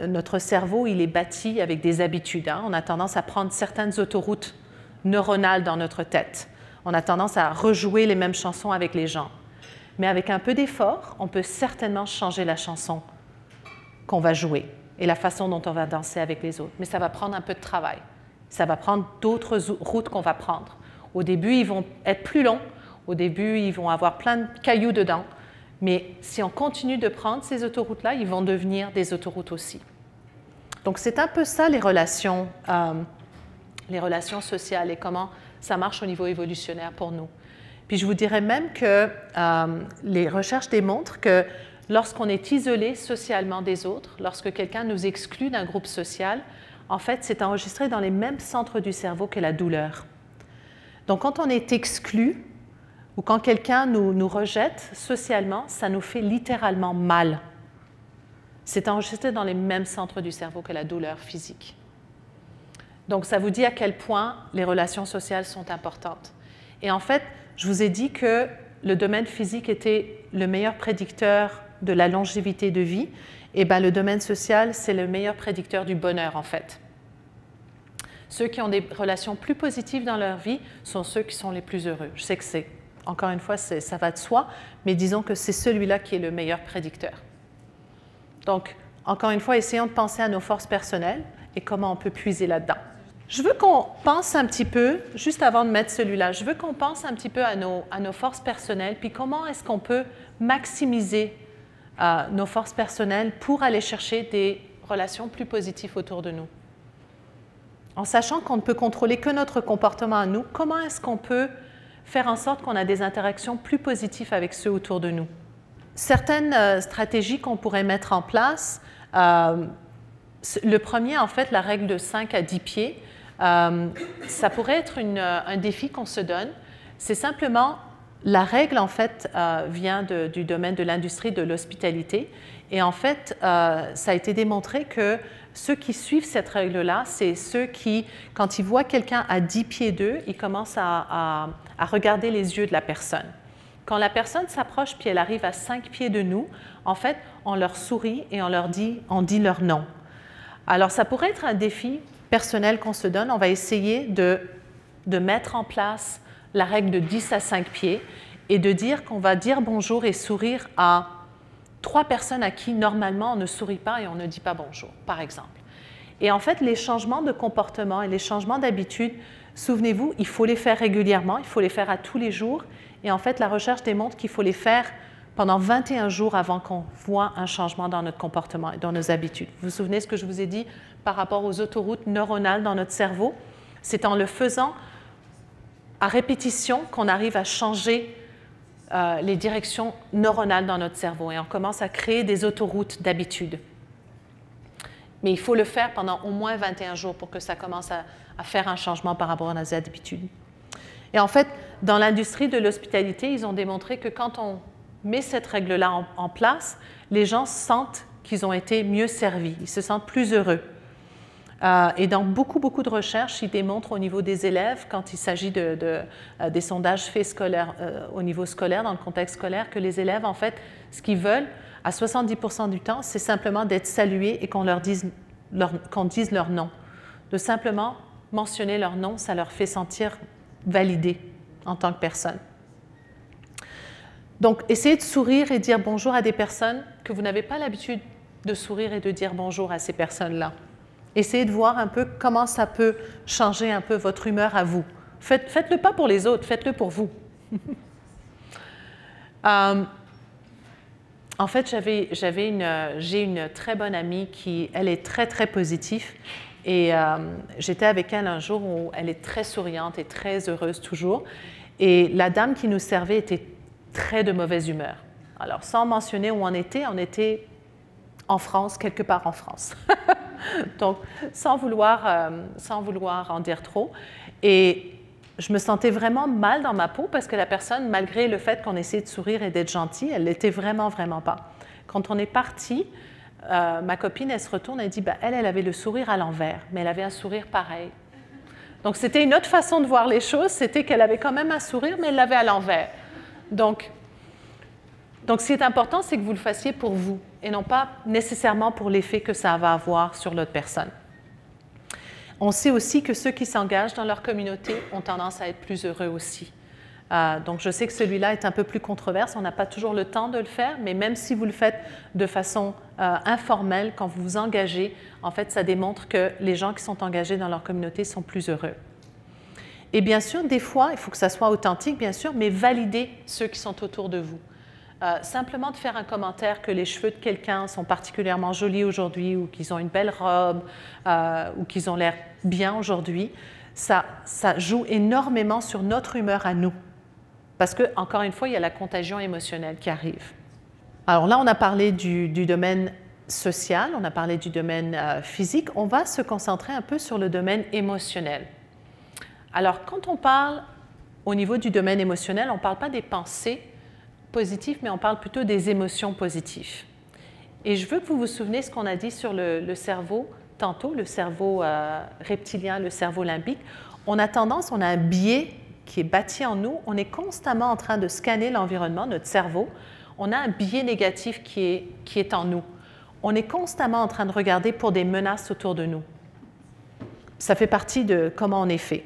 [SPEAKER 2] notre cerveau, il est bâti avec des habitudes. On a tendance à prendre certaines autoroutes neuronales dans notre tête. On a tendance à rejouer les mêmes chansons avec les gens. Mais avec un peu d'effort, on peut certainement changer la chanson qu'on va jouer et la façon dont on va danser avec les autres. Mais ça va prendre un peu de travail. Ça va prendre d'autres routes qu'on va prendre. Au début, ils vont être plus longs. Au début, ils vont avoir plein de cailloux dedans. Mais si on continue de prendre ces autoroutes-là, ils vont devenir des autoroutes aussi. Donc, c'est un peu ça, les relations sociales et comment ça marche au niveau évolutionnaire pour nous. Puis je vous dirais même que les recherches démontrent que lorsqu'on est isolé socialement des autres, lorsque quelqu'un nous exclut d'un groupe social, en fait, c'est enregistré dans les mêmes centres du cerveau que la douleur. Donc, quand on est exclu ou quand quelqu'un nous rejette socialement, ça nous fait littéralement mal. C'est enregistré dans les mêmes centres du cerveau que la douleur physique. Donc, ça vous dit à quel point les relations sociales sont importantes. Et en fait, je vous ai dit que le domaine physique était le meilleur prédicteur de la longévité de vie. Et bien, le domaine social, c'est le meilleur prédicteur du bonheur, en fait. Ceux qui ont des relations plus positives dans leur vie sont ceux qui sont les plus heureux. Je sais que c'est, encore une fois, ça va de soi, mais disons que c'est celui-là qui est le meilleur prédicteur. Donc, encore une fois, essayons de penser à nos forces personnelles et comment on peut puiser là-dedans. Je veux qu'on pense un petit peu, juste avant de mettre celui-là, je veux qu'on pense un petit peu à nos forces personnelles, puis comment est-ce qu'on peut maximiser nos forces personnelles pour aller chercher des relations plus positives autour de nous. En sachant qu'on ne peut contrôler que notre comportement à nous, comment est-ce qu'on peut faire en sorte qu'on a des interactions plus positives avec ceux autour de nous? Certaines stratégies qu'on pourrait mettre en place, le premier, en fait, la règle de 5 à 10 pieds, ça pourrait être un défi qu'on se donne. C'est simplement, la règle, en fait, vient du domaine de l'industrie de l'hospitalité. Et en fait, ça a été démontré que ceux qui suivent cette règle-là, c'est ceux qui, quand ils voient quelqu'un à 10 pieds d'eux, ils commencent à regarder les yeux de la personne. Quand la personne s'approche puis elle arrive à 5 pieds de nous, en fait, on leur sourit et on dit leur nom. Alors, ça pourrait être un défi personnel qu'on se donne. On va essayer de mettre en place la règle de 10 à 5 pieds et de dire qu'on va dire bonjour et sourire à 3 personnes à qui, normalement, on ne sourit pas et on ne dit pas bonjour, par exemple. Et en fait, les changements de comportement et les changements d'habitude Souvenez-vous, il faut les faire régulièrement, il faut les faire à tous les jours. Et en fait, la recherche démontre qu'il faut les faire pendant 21 jours avant qu'on voit un changement dans notre comportement et dans nos habitudes. Vous vous souvenez ce que je vous ai dit par rapport aux autoroutes neuronales dans notre cerveau? C'est en le faisant à répétition qu'on arrive à changer les directions neuronales dans notre cerveau et on commence à créer des autoroutes d'habitude. Mais il faut le faire pendant au moins 21 jours pour que ça commence à faire un changement par rapport à nos habitudes. Et en fait, dans l'industrie de l'hospitalité, ils ont démontré que quand on met cette règle-là en place, les gens sentent qu'ils ont été mieux servis, ils se sentent plus heureux. Et dans beaucoup de recherches, ils démontrent au niveau des élèves, quand il s'agit des sondages faits au niveau scolaire, dans le contexte scolaire, que les élèves, en fait, ce qu'ils veulent, à 70% du temps, c'est simplement d'être salués et qu'on dise leur nom. De simplement mentionner leur nom, ça leur fait sentir validés en tant que personne. Donc, essayez de sourire et dire bonjour à des personnes que vous n'avez pas l'habitude de sourire et de dire bonjour à ces personnes-là. Essayez de voir un peu comment ça peut changer un peu votre humeur à vous. Faites-le pas pour les autres, faites-le pour vous. En fait, j'ai une très bonne amie qui, elle est très positive. Et j'étais avec elle un jour où elle est très souriante et très heureuse toujours. Et la dame qui nous servait était très de mauvaise humeur. Alors, sans mentionner où on était en France, quelque part en France. Donc, sans vouloir en dire trop. Et je me sentais vraiment mal dans ma peau parce que la personne, malgré le fait qu'on essayait de sourire et d'être gentil, elle l'était vraiment pas. Quand on est parti, ma copine, elle se retourne et dit elle avait le sourire à l'envers, mais elle avait un sourire pareil. Donc, c'était une autre façon de voir les choses, c'était qu'elle avait quand même un sourire, mais elle l'avait à l'envers. Donc, ce qui est important, c'est que vous le fassiez pour vous et non pas nécessairement pour l'effet que ça va avoir sur l'autre personne. On sait aussi que ceux qui s'engagent dans leur communauté ont tendance à être plus heureux aussi. Donc, je sais que celui-là est un peu plus controversé. On n'a pas toujours le temps de le faire, mais même si vous le faites de façon informelle, quand vous vous engagez, en fait, ça démontre que les gens qui sont engagés dans leur communauté sont plus heureux. Et bien sûr, des fois, il faut que ça soit authentique, bien sûr, mais validez ceux qui sont autour de vous. Simplement de faire un commentaire que les cheveux de quelqu'un sont particulièrement jolis aujourd'hui ou qu'ils ont une belle robe ou qu'ils ont l'air bien aujourd'hui, ça joue énormément sur notre humeur à nous. Parce que, encore une fois, il y a la contagion émotionnelle qui arrive. Alors là, on a parlé du domaine social, on a parlé du domaine physique. On va se concentrer un peu sur le domaine émotionnel. Alors, quand on parle au niveau du domaine émotionnel, on ne parle pas des pensées positives, mais on parle plutôt des émotions positives. Et je veux que vous vous souveniez ce qu'on a dit sur le cerveau tantôt, le cerveau reptilien, le cerveau limbique. On a un biais qui est bâti en nous. On est constamment en train de scanner l'environnement, notre cerveau. On a un biais négatif qui est en nous. On est constamment en train de regarder pour des menaces autour de nous. Ça fait partie de comment on est fait.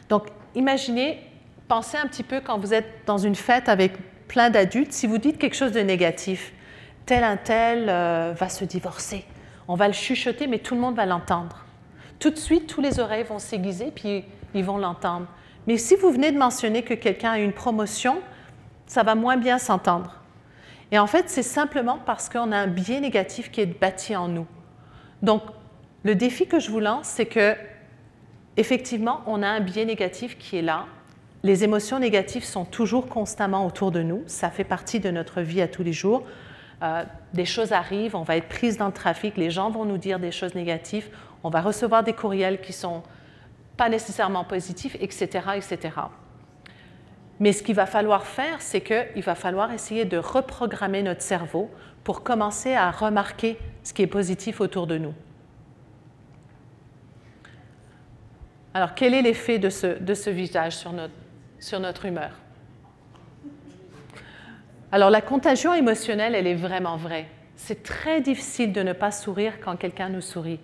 [SPEAKER 2] Donc, imaginez, pensez un petit peu quand vous êtes dans une fête avec plein d'adultes, si vous dites quelque chose de négatif, tel un tel va se divorcer. On va le chuchoter, mais tout le monde va l'entendre. Tout de suite, tous les oreilles vont s'aiguiser, puis ils vont l'entendre. Mais si vous venez de mentionner que quelqu'un a eu une promotion, ça va moins bien s'entendre. Et en fait, c'est simplement parce qu'on a un biais négatif qui est bâti en nous. Donc, le défi que je vous lance, c'est que, effectivement, on a un biais négatif qui est là. Les émotions négatives sont toujours constamment autour de nous. Ça fait partie de notre vie à tous les jours. Des choses arrivent, on va être prise dans le trafic, les gens vont nous dire des choses négatives, on va recevoir des courriels qui ne sont pas nécessairement positifs, etc., etc. Mais ce qu'il va falloir faire, c'est qu'il va falloir essayer de reprogrammer notre cerveau pour commencer à remarquer ce qui est positif autour de nous. Alors, quel est l'effet de ce visage sur notre humeur? Alors, la contagion émotionnelle, elle est vraiment vraie. C'est très difficile de ne pas sourire quand quelqu'un nous sourit,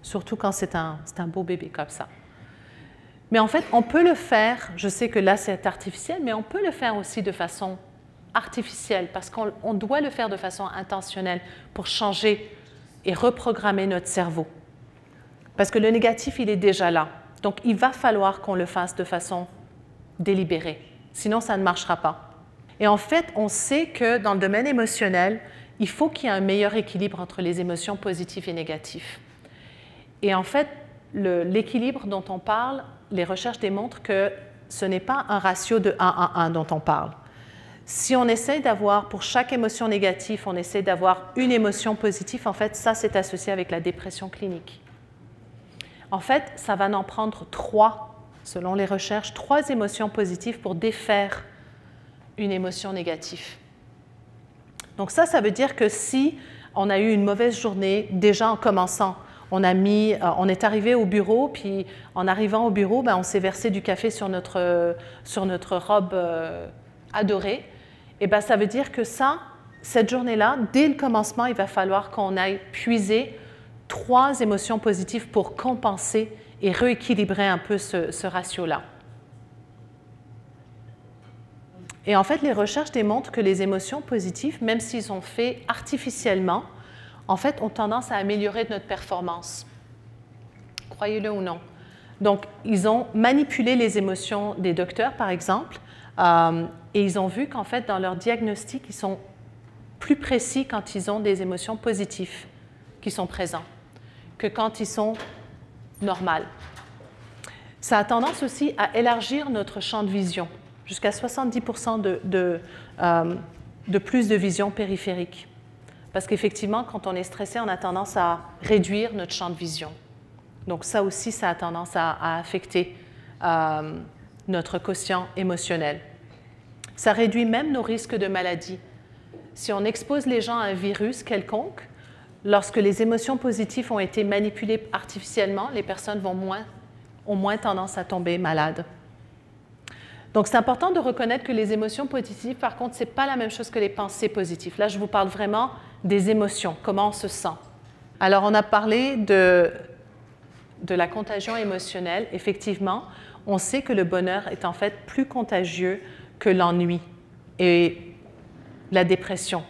[SPEAKER 2] surtout quand c'est un beau bébé comme ça. Mais en fait, on peut le faire, je sais que là c'est artificiel, mais on peut le faire aussi de façon artificielle, parce qu'on doit le faire de façon intentionnelle pour changer et reprogrammer notre cerveau. Parce que le négatif, il est déjà là. Donc, il va falloir qu'on le fasse de façon délibérée. Sinon, ça ne marchera pas. Et en fait, on sait que dans le domaine émotionnel, il faut qu'il y ait un meilleur équilibre entre les émotions positives et négatives. Et en fait, l'équilibre dont on parle, les recherches démontrent que ce n'est pas un ratio de 1 à 1 dont on parle. Si on essaie d'avoir, pour chaque émotion négative, on essaie d'avoir une émotion positive, en fait, ça, c'est associé avec la dépression clinique. En fait, ça va en prendre 3, selon les recherches, 3 émotions positives pour défaire une émotion négative. Donc ça veut dire que si on a eu une mauvaise journée, déjà en commençant, on est arrivé au bureau, puis en arrivant au bureau, on s'est versé du café sur notre robe adorée, et ça veut dire que cette journée-là, dès le commencement, il va falloir qu'on aille puiser 3 émotions positives pour compenser et rééquilibrer un peu ce ratio-là. Et en fait, les recherches démontrent que les émotions positives, même s'ils sont faits artificiellement, en fait, ont tendance à améliorer notre performance. Croyez-le ou non. Donc, ils ont manipulé les émotions des docteurs, par exemple, et ils ont vu qu'en fait, dans leur diagnostic, ils sont plus précis quand ils ont des émotions positives qui sont présentes que quand ils sont normales. Ça a tendance aussi à élargir notre champ de vision, jusqu'à 70% de plus de vision périphérique. Parce qu'effectivement, quand on est stressé, on a tendance à réduire notre champ de vision. Donc ça aussi, ça a tendance à affecter notre quotient émotionnel. Ça réduit même nos risques de maladie. Si on expose les gens à un virus quelconque, lorsque les émotions positives ont été manipulées artificiellement, les personnes ont moins tendance à tomber malades. Donc, c'est important de reconnaître que les émotions positives, par contre, ce n'est pas la même chose que les pensées positives. Là, je vous parle vraiment des émotions, comment on se sent. Alors, on a parlé de la contagion émotionnelle. Effectivement, on sait que le bonheur est en fait plus contagieux que l'ennui et la dépression.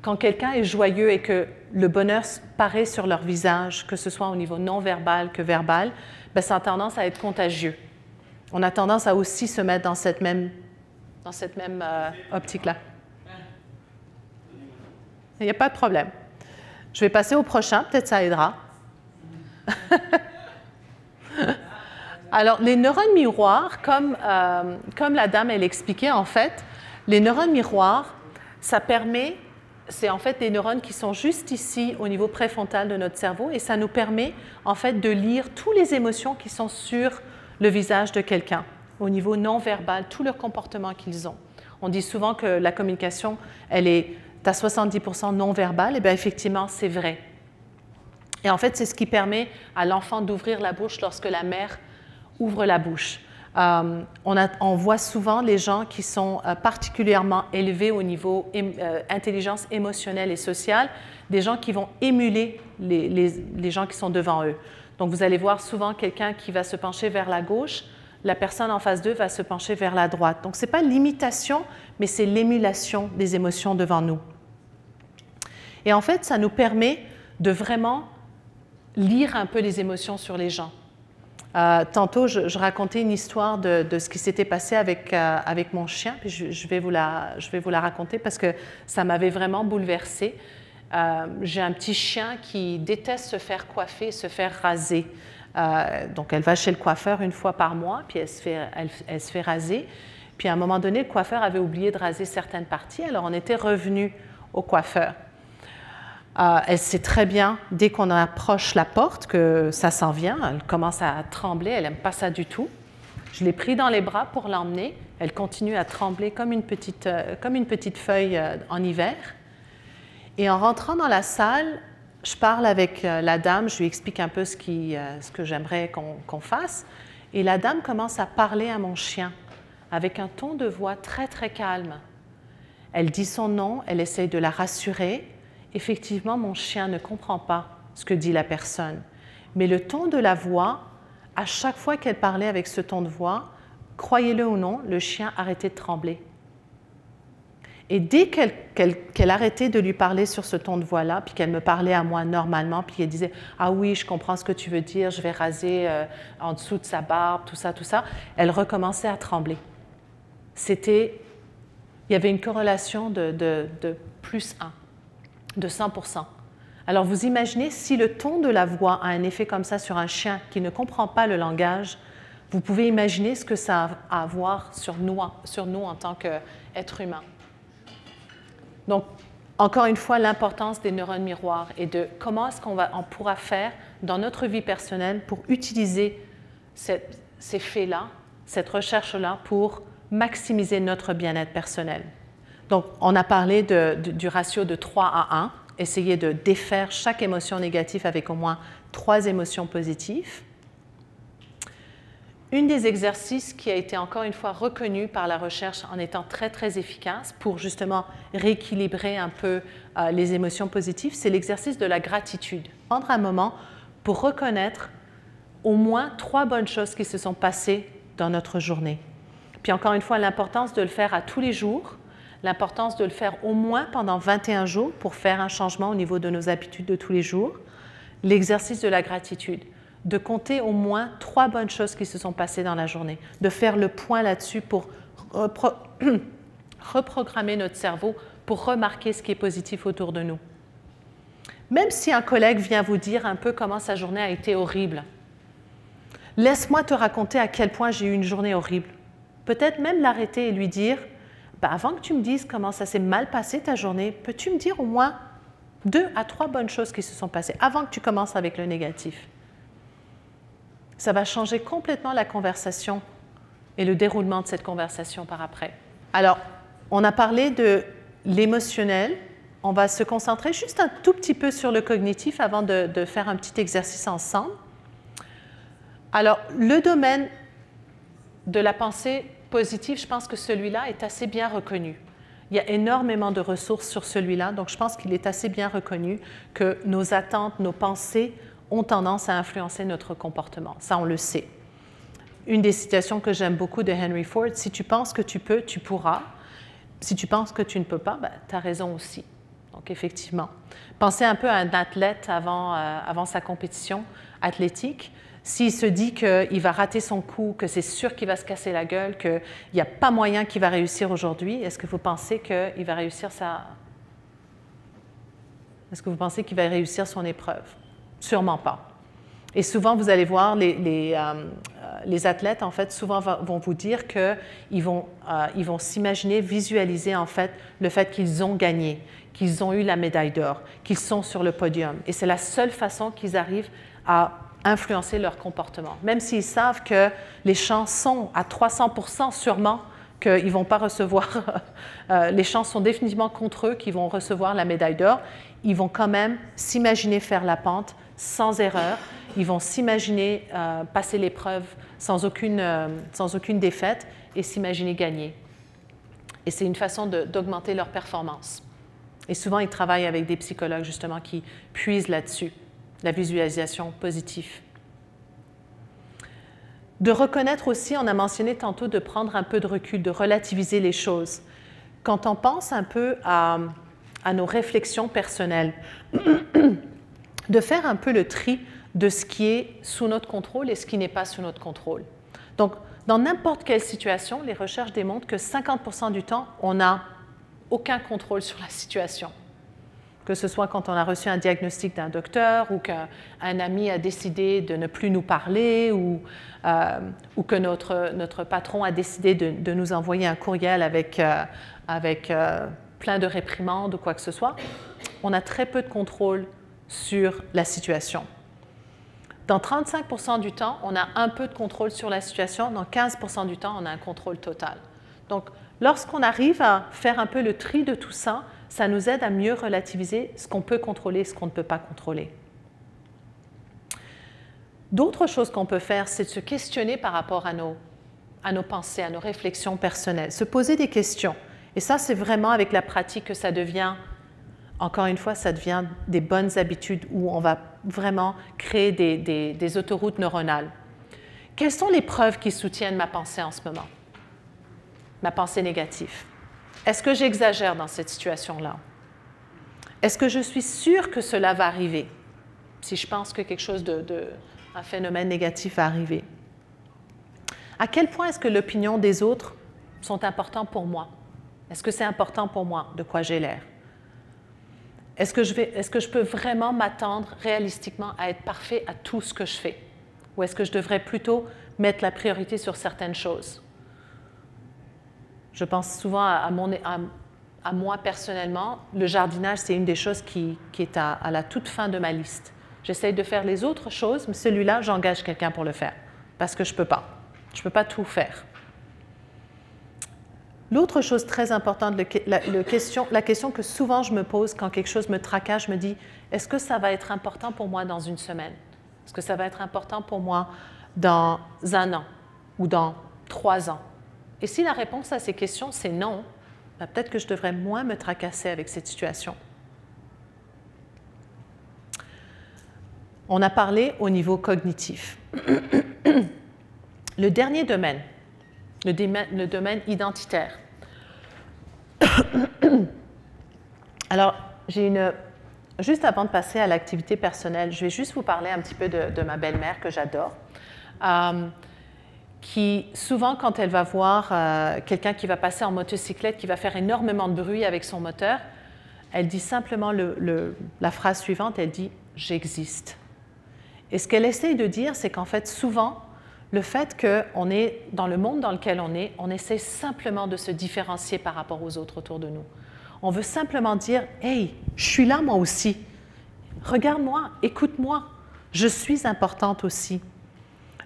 [SPEAKER 2] Quand quelqu'un est joyeux et que le bonheur paraît sur leur visage, que ce soit au niveau non verbal que verbal, ça a tendance à être contagieux. On a tendance à aussi se mettre dans cette même optique-là. Il n'y a pas de problème. Je vais passer au prochain, peut-être ça aidera. Alors, les neurones miroirs, comme la dame, elle expliquait, en fait, les neurones miroirs, ça permet, c'est en fait des neurones qui sont juste ici au niveau préfrontal de notre cerveau, et ça nous permet, en fait, de lire toutes les émotions qui sont sur le visage de quelqu'un, au niveau non-verbal, tout le comportement qu'ils ont. On dit souvent que la communication, elle est à 70% non-verbale, et bien effectivement, c'est vrai. Et en fait, c'est ce qui permet à l'enfant d'ouvrir la bouche lorsque la mère ouvre la bouche. On voit souvent les gens qui sont particulièrement élevés au niveau intelligence émotionnelle et sociale, des gens qui vont émuler les gens qui sont devant eux. Donc, vous allez voir souvent quelqu'un qui va se pencher vers la gauche, la personne en face d'eux va se pencher vers la droite. Donc, ce n'est pas l'imitation, mais c'est l'émulation des émotions devant nous. Et en fait, ça nous permet de vraiment lire un peu les émotions sur les gens. Tantôt, je racontais une histoire de ce qui s'était passé avec mon chien, puis je vais vous la raconter parce que ça m'avait vraiment bouleversée. J'ai un petit chien qui déteste se faire coiffer, se faire raser. Donc, elle va chez le coiffeur une fois par mois, puis elle se fait raser. Puis, à un moment donné, le coiffeur avait oublié de raser certaines parties, alors on était revenu au coiffeur. Elle sait très bien, dès qu'on approche la porte, que ça s'en vient. Elle commence à trembler, elle n'aime pas ça du tout. Je l'ai pris dans les bras pour l'emmener. Elle continue à trembler comme une petite feuille en hiver. Et en rentrant dans la salle, je parle avec la dame, je lui explique un peu ce que j'aimerais qu'on fasse. Et la dame commence à parler à mon chien avec un ton de voix très, très calme. Elle dit son nom, elle essaye de la rassurer. Effectivement, mon chien ne comprend pas ce que dit la personne. Mais le ton de la voix, à chaque fois qu'elle parlait avec ce ton de voix, croyez-le ou non, le chien arrêtait de trembler. Et dès qu'elle arrêtait de lui parler sur ce ton de voix-là, puis qu'elle me parlait à moi normalement, puis qu'elle disait « Ah oui, je comprends ce que tu veux dire, je vais raser en dessous de sa barbe, tout ça, elle recommençait à trembler. Il y avait une corrélation de plus 1, de 100%. Alors vous imaginez, si le ton de la voix a un effet comme ça sur un chien qui ne comprend pas le langage, vous pouvez imaginer ce que ça a à voir sur nous en tant qu'êtres humains. Donc, encore une fois, l'importance des neurones miroirs et de comment est-ce qu'on pourra faire dans notre vie personnelle pour utiliser ces faits-là, cette recherche-là pour maximiser notre bien-être personnel. Donc, on a parlé du ratio de 3 à 1, essayer de défaire chaque émotion négative avec au moins 3 émotions positives. Un des exercices qui a été encore une fois reconnu par la recherche en étant très, très efficace pour justement rééquilibrer un peu les émotions positives, c'est l'exercice de la gratitude. Prendre un moment pour reconnaître au moins 3 bonnes choses qui se sont passées dans notre journée. Puis encore une fois, l'importance de le faire à tous les jours, l'importance de le faire au moins pendant 21 jours pour faire un changement au niveau de nos habitudes de tous les jours. L'exercice de la gratitude. De compter au moins 3 bonnes choses qui se sont passées dans la journée, de faire le point là-dessus pour reprogrammer notre cerveau pour remarquer ce qui est positif autour de nous. Même si un collègue vient vous dire un peu comment sa journée a été horrible, laisse-moi te raconter à quel point j'ai eu une journée horrible. Peut-être même l'arrêter et lui dire « Avant que tu me dises comment ça s'est mal passé ta journée, peux-tu me dire au moins 2 à 3 bonnes choses qui se sont passées avant que tu commences avec le négatif ?» Ça va changer complètement la conversation et le déroulement de cette conversation par après. Alors, on a parlé de l'émotionnel. On va se concentrer juste un tout petit peu sur le cognitif avant de faire un petit exercice ensemble. Alors, le domaine de la pensée positive, je pense que celui-là est assez bien reconnu. Il y a énormément de ressources sur celui-là, donc je pense qu'il est assez bien reconnu que nos attentes, nos pensées ont tendance à influencer notre comportement. Ça, on le sait. Une des citations que j'aime beaucoup de Henry Ford, « Si tu penses que tu peux, tu pourras. Si tu penses que tu ne peux pas, tu as raison aussi. » Donc, effectivement. Pensez un peu à un athlète avant sa compétition athlétique. S'il se dit qu'il va rater son coup, que c'est sûr qu'il va se casser la gueule, qu'il n'y a pas moyen qu'il va réussir aujourd'hui, est-ce que vous pensez qu'il va réussir Est-ce que vous pensez qu'il va réussir son épreuve? Sûrement pas. Et souvent, vous allez voir, les athlètes, en fait, souvent vont vous dire qu'ils vont s'imaginer, visualiser, en fait, le fait qu'ils ont gagné, qu'ils ont eu la médaille d'or, qu'ils sont sur le podium. Et c'est la seule façon qu'ils arrivent à influencer leur comportement. Même s'ils savent que les chances sont à 300% sûrement qu'ils ne vont pas recevoir, les chances sont définitivement contre eux qu'ils vont recevoir la médaille d'or, ils vont quand même s'imaginer faire la pente sans erreur, ils vont s'imaginer passer l'épreuve sans aucune défaite et s'imaginer gagner. Et c'est une façon d'augmenter leur performance. Et souvent, ils travaillent avec des psychologues justement qui puisent là-dessus, la visualisation positive. De reconnaître aussi, on a mentionné tantôt de prendre un peu de recul, de relativiser les choses. Quand on pense un peu à nos réflexions personnelles, de faire un peu le tri de ce qui est sous notre contrôle et ce qui n'est pas sous notre contrôle. Donc, dans n'importe quelle situation, les recherches démontrent que 50% du temps, on n'a aucun contrôle sur la situation. Que ce soit quand on a reçu un diagnostic d'un docteur ou qu'un ami a décidé de ne plus nous parler ou que notre patron a décidé de nous envoyer un courriel avec plein de réprimandes ou quoi que ce soit, on a très peu de contrôle sur la situation. Dans 35% du temps, on a un peu de contrôle sur la situation. Dans 15% du temps, on a un contrôle total. Donc, lorsqu'on arrive à faire un peu le tri de tout ça, ça nous aide à mieux relativiser ce qu'on peut contrôler et ce qu'on ne peut pas contrôler. D'autres choses qu'on peut faire, c'est de se questionner par rapport à nos pensées, à nos réflexions personnelles, se poser des questions. Et ça, c'est vraiment avec la pratique que ça devient, encore une fois, ça devient des bonnes habitudes où on va vraiment créer des autoroutes neuronales. Quelles sont les preuves qui soutiennent ma pensée en ce moment? Ma pensée négative.
[SPEAKER 3] Est-ce que j'exagère dans cette situation-là? Est-ce que je suis sûre que cela va arriver? Si je pense que quelque chose un phénomène négatif va arriver. À quel point est-ce que l'opinion des autres sont importants pour moi? Est-ce que c'est important pour moi de quoi j'ai l'air? Est-ce que je peux vraiment m'attendre réalistiquement à être parfait à tout ce que je fais? Ou est-ce que je devrais plutôt mettre la priorité sur certaines choses? Je pense souvent à moi personnellement. Le jardinage, c'est une des choses qui est à la toute fin de ma liste. J'essaye de faire les autres choses, mais celui-là, j'engage quelqu'un pour le faire, parce que je ne peux pas. Je ne peux pas tout faire. L'autre chose très importante, la question que souvent je me pose quand quelque chose me tracasse, je me dis, est-ce que ça va être important pour moi dans une semaine? Est-ce que ça va être important pour moi dans 1 an ou dans 3 ans? Et si la réponse à ces questions, c'est non, ben peut-être que je devrais moins me tracasser avec cette situation. On a parlé au niveau cognitif. Le dernier domaine, le domaine identitaire. Alors, juste avant de passer à l'activité personnelle, je vais juste vous parler un petit peu de ma belle-mère que j'adore, qui souvent, quand elle va voir quelqu'un qui va passer en motocyclette, qui va faire énormément de bruit avec son moteur, elle dit simplement la phrase suivante, elle dit « j'existe ». Et ce qu'elle essaye de dire, c'est qu'en fait, souvent, le fait qu'on est dans le monde dans lequel on essaie simplement de se différencier par rapport aux autres autour de nous. On veut simplement dire « Hey, je suis là moi aussi. Regarde-moi, écoute-moi. Je suis importante aussi. »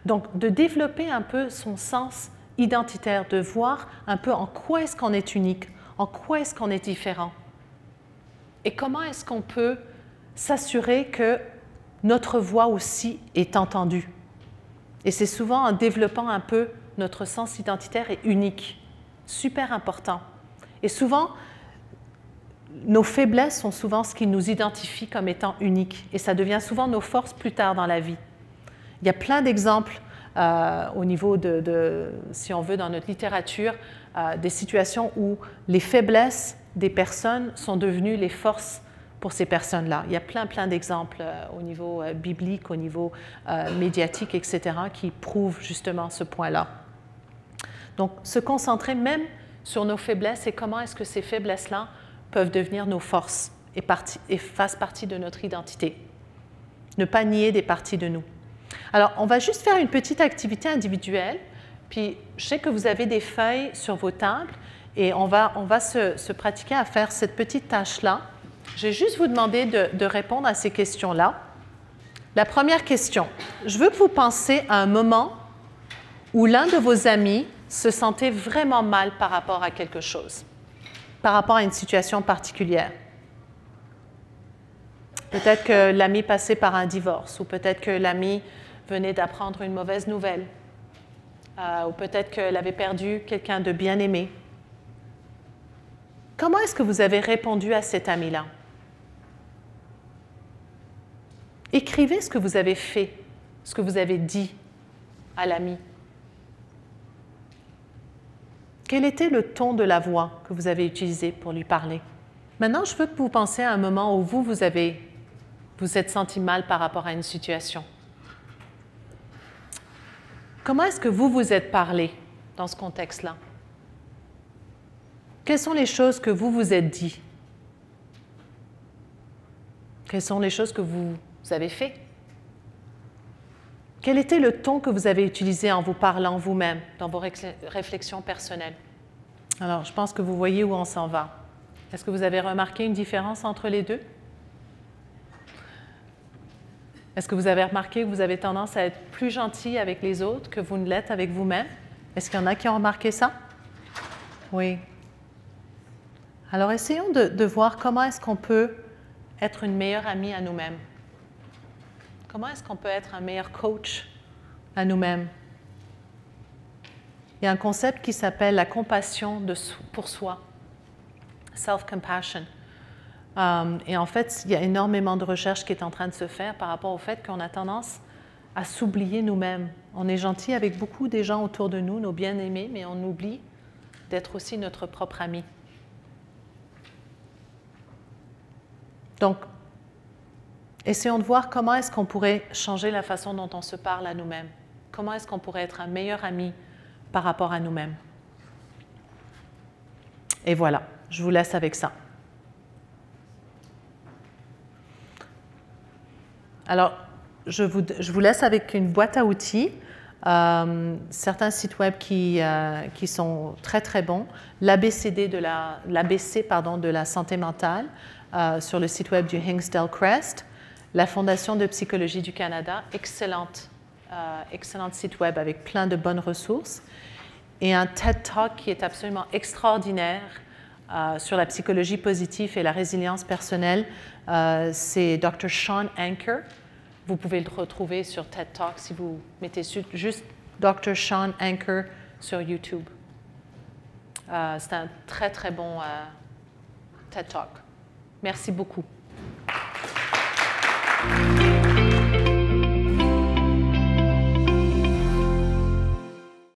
[SPEAKER 3] Donc, de développer un peu son sens identitaire, de voir un peu en quoi est-ce qu'on est unique, en quoi est-ce qu'on est différent. Et comment est-ce qu'on peut s'assurer que notre voix aussi est entendue. Et c'est souvent en développant un peu notre sens identitaire et unique, super important. Et souvent, nos faiblesses sont souvent ce qui nous identifie comme étant uniques. Et ça devient souvent nos forces plus tard dans la vie. Il y a plein d'exemples au niveau si on veut, dans notre littérature, des situations où les faiblesses des personnes sont devenues les forces pour ces personnes-là. Il y a plein d'exemples au niveau biblique, au niveau médiatique, etc., qui prouvent justement ce point-là. Donc, se concentrer même sur nos faiblesses et comment est-ce que ces faiblesses-là peuvent devenir nos forces et fassent partie de notre identité. Ne pas nier des parties de nous. Alors, on va juste faire une petite activité individuelle, puis je sais que vous avez des feuilles sur vos tables et on va se pratiquer à faire cette petite tâche-là. Je vais juste vous demander de répondre à ces questions-là. La première question, je veux que vous pensiez à un moment où l'un de vos amis se sentait vraiment mal par rapport à quelque chose, par rapport à une situation particulière. Peut-être que l'ami passait par un divorce, ou peut-être que l'ami venait d'apprendre une mauvaise nouvelle, ou peut-être qu'elle avait perdu quelqu'un de bien aimé. Comment est-ce que vous avez répondu à cet ami-là? Écrivez ce que vous avez fait, ce que vous avez dit à l'ami. Quel était le ton de la voix que vous avez utilisé pour lui parler? Maintenant, je veux que vous pensiez à un moment où vous êtes senti mal par rapport à une situation. Comment est-ce que vous vous êtes parlé dans ce contexte-là? Quelles sont les choses que vous vous êtes dit? Quelles sont les choses que vous avez fait? Quel était le ton que vous avez utilisé en vous parlant vous-même, dans vos réflexions personnelles? Alors, je pense que vous voyez où on s'en va. Est-ce que vous avez remarqué une différence entre les deux? Est-ce que vous avez remarqué que vous avez tendance à être plus gentil avec les autres que vous ne l'êtes avec vous-même? Est-ce qu'il y en a qui ont remarqué ça? Oui. Alors, essayons de voir comment est-ce qu'on peut être une meilleure amie à nous-mêmes. Comment est-ce qu'on peut être un meilleur coach à nous-mêmes? Il y a un concept qui s'appelle la compassion pour soi, self-compassion. Et en fait, il y a énormément de recherches qui est en train de se faire par rapport au fait qu'on a tendance à s'oublier nous-mêmes. On est gentil avec beaucoup des gens autour de nous, nos bien-aimés, mais on oublie d'être aussi notre propre ami.
[SPEAKER 2] Donc, essayons de voir comment est-ce qu'on pourrait changer la façon dont on se parle à nous-mêmes. Comment est-ce qu'on pourrait être un meilleur ami par rapport à nous-mêmes. Et voilà, je vous laisse avec ça. Alors, je vous laisse avec une boîte à outils, certains sites web qui sont très très bons, l'ABC de la santé mentale sur le site web du Hingsdale Crest, la Fondation de psychologie du Canada, excellent site web avec plein de bonnes ressources, et un TED Talk qui est absolument extraordinaire sur la psychologie positive et la résilience personnelle. C'est Dr. Shawn Achor. Vous pouvez le retrouver sur TED Talk si vous mettez juste Dr. Shawn Achor sur YouTube. C'est un très, très bon TED Talk. Merci beaucoup.